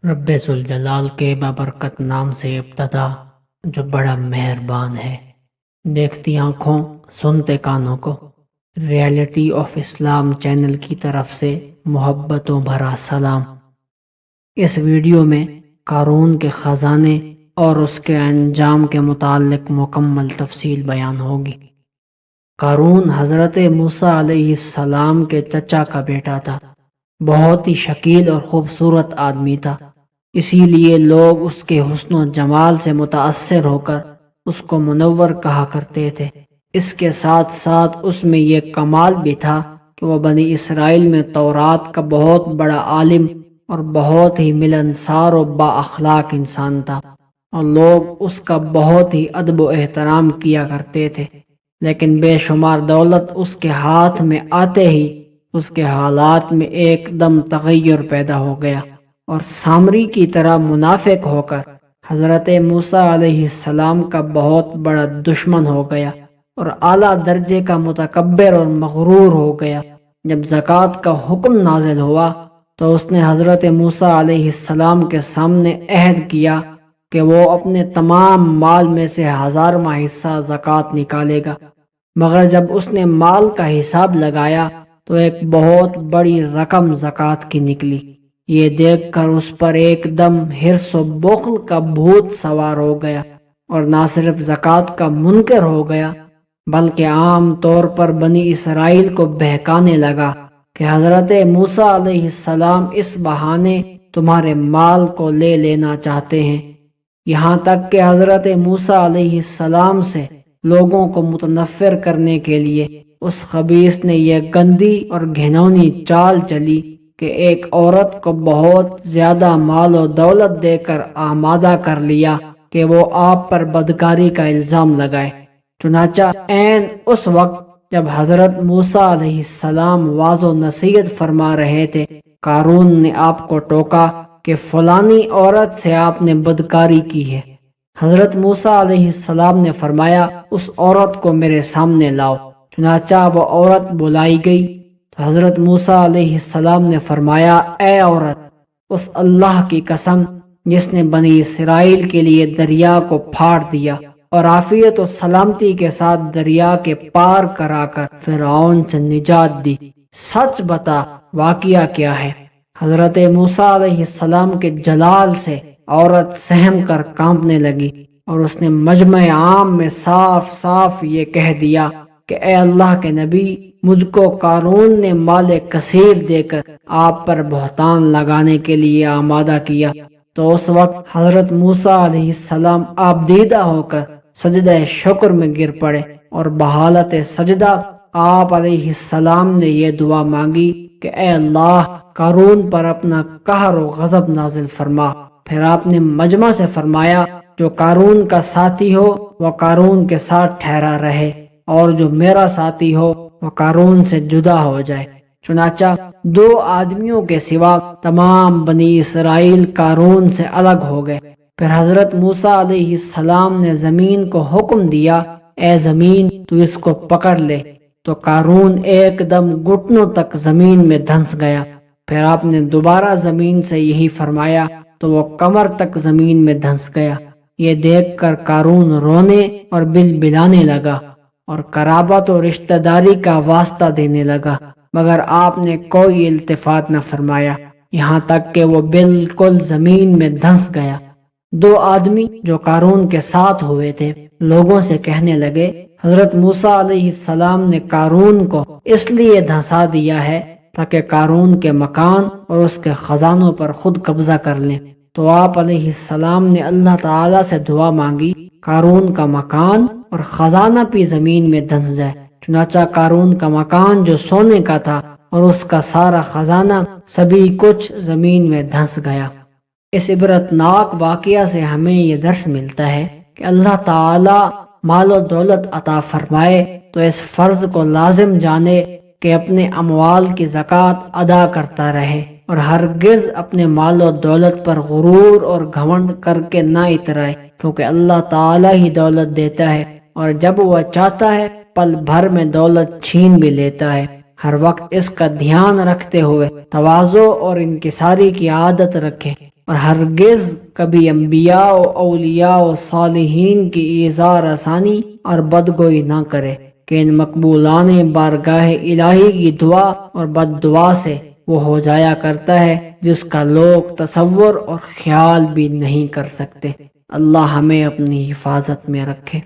رب ذوالجلال کے بابرکت نام سے ابتدا، جو بڑا مہربان ہے۔ دیکھتی آنکھوں، سنتے کانوں کو، ریئلٹی آف اسلام چینل کی طرف سے محبتوں بھرا سلام۔ اس ویڈیو میں قارون کے خزانے اور اس کے انجام کے متعلق مکمل تفصیل بیان ہوگی۔ قارون حضرت موسیٰ علیہ السلام کے چچا کا بیٹا تھا۔ بہت ہی شکیل اور خوبصورت آدمی تھا، اسی لیے لوگ اس کے حسن و جمال سے متاثر ہو کر اس کو منور کہا کرتے تھے۔ اس کے ساتھ ساتھ اس میں یہ کمال بھی تھا کہ وہ بنی اسرائیل میں تورات کا بہت بڑا عالم اور بہت ہی ملنسار و با اخلاق انسان تھا، اور لوگ اس کا بہت ہی ادب و احترام کیا کرتے تھے۔ لیکن بے شمار دولت اس کے ہاتھ میں آتے ہی اس کے حالات میں ایک دم تغیر پیدا ہو گیا، اور سامری کی طرح منافق ہو کر حضرت موسیٰ علیہ السلام کا بہت بڑا دشمن ہو گیا، اور اعلیٰ درجے کا متکبر اور مغرور ہو گیا۔ جب زکوٰۃ کا حکم نازل ہوا تو اس نے حضرت موسیٰ علیہ السلام کے سامنے عہد کیا کہ وہ اپنے تمام مال میں سے 1000واں حصہ زکوٰۃ نکالے گا، مگر جب اس نے مال کا حساب لگایا تو ایک بہت بڑی رقم زکوٰۃ کی نکلی۔ یہ دیکھ کر اس پر ایک دم حرص و بخل کا بھوت سوار ہو گیا، اور نہ صرف زکوٰۃ کا منکر ہو گیا بلکہ عام طور پر بنی اسرائیل کو بہکانے لگا کہ حضرت موسیٰ علیہ السلام اس بہانے تمہارے مال کو لے لینا چاہتے ہیں۔ یہاں تک کہ حضرت موسیٰ علیہ السلام سے لوگوں کو متنفر کرنے کے لیے اس خبیث نے یہ گندی اور گھنونی چال چلی کہ ایک عورت کو بہت زیادہ مال و دولت دے کر آمادہ کر لیا کہ وہ آپ پر بدکاری کا الزام لگائے۔ چنانچہ عین اس وقت جب حضرت موسیٰ علیہ السلام واعظ و نصیحت فرما رہے تھے، قارون نے آپ کو ٹوکا کہ فلانی عورت سے آپ نے بدکاری کی ہے۔ حضرت موسیٰ علیہ السلام نے فرمایا، اس عورت کو میرے سامنے لاؤ۔ چنانچہ وہ عورت بلائی گئی تو حضرت موسیٰ علیہ السلام نے فرمایا، اے عورت، اس اللہ کی قسم جس نے بنی اسرائیل کے لیے دریا کو پھاڑ دیا اور عافیت و سلامتی کے ساتھ دریا کے پار کرا کر فرعون سے نجات دی، سچ بتا واقعہ کیا ہے؟ حضرت موسیٰ علیہ السلام کے جلال سے عورت سہم کر کانپنے لگی، اور اس نے مجمع عام میں صاف صاف یہ کہہ دیا کہ اے اللہ کے نبی، مجھ کو قارون نے مال کثیر دے کر آپ پر بہتان لگانے کے لیے آمادہ کیا۔ تو اس وقت حضرت موسیٰ علیہ السلام آبدیدہ ہو کر سجدہ شکر میں گر پڑے، اور بحالت سجدہ آپ علیہ السلام نے یہ دعا مانگی کہ اے اللہ، قارون پر اپنا قہر و غضب نازل فرما۔ پھر آپ نے مجمع سے فرمایا، جو قارون کا ساتھی ہو وہ قارون کے ساتھ ٹھہرا رہے، اور جو میرا ساتھی ہو وہ قارون سے جدا ہو جائے۔ چنانچہ 2 آدمیوں کے سوا تمام بنی اسرائیل قارون سے الگ ہو گئے۔ پھر حضرت موسیٰ علیہ السلام نے زمین کو حکم دیا، اے زمین، تو اس کو پکڑ لے۔ تو قارون ایک دم گھٹنوں تک زمین میں دھنس گیا۔ پھر آپ نے دوبارہ زمین سے یہی فرمایا تو وہ کمر تک زمین میں دھنس گیا۔ یہ دیکھ کر قارون رونے اور بلبلانے لگا اور قرابت و رشتہ داری کا واسطہ دینے لگا، مگر آپ نے کوئی التفات نہ فرمایا، یہاں تک کہ وہ بالکل زمین میں دھنس گیا۔ 2 آدمی جو قارون کے ساتھ ہوئے تھے لوگوں سے کہنے لگے، حضرت موسیٰ علیہ السلام نے قارون کو اس لیے دھنسا دیا ہے تاکہ قارون کے مکان اور اس کے خزانوں پر خود قبضہ کر لیں۔ تو آپ علیہ السلام نے اللہ تعالیٰ سے دعا مانگی، قارون کا مکان اور خزانہ بھی زمین میں دھنس جائے۔ چنانچہ قارون کا مکان جو سونے کا تھا اور اس کا سارا خزانہ سبھی کچھ زمین میں دھنس گیا۔ اس عبرتناک واقعہ سے ہمیں یہ درس ملتا ہے کہ اللہ تعالیٰ مال و دولت عطا فرمائے تو اس فرض کو لازم جانے کہ اپنے اموال کی زکوٰۃ ادا کرتا رہے، اور ہرگز اپنے مال و دولت پر غرور اور گھمنڈ کر کے نہ اترائے، کیونکہ اللہ تعالیٰ ہی دولت دیتا ہے، اور جب وہ چاہتا ہے پل بھر میں دولت چھین بھی لیتا ہے۔ ہر وقت اس کا دھیان رکھتے ہوئے تواضع اور انکساری کی عادت رکھے اور ہرگز کبھی انبیاء و اولیاء و صالحین کی ایذا رسانی اور بدگوئی نہ کرے کہ ان مقبولان بارگاہ الہی کی دعا اور بد دعا سے وہ ہو جایا کرتا ہے جس کا لوگ تصور اور خیال بھی نہیں کر سکتے۔ اللہ ہمیں اپنی حفاظت میں رکھے۔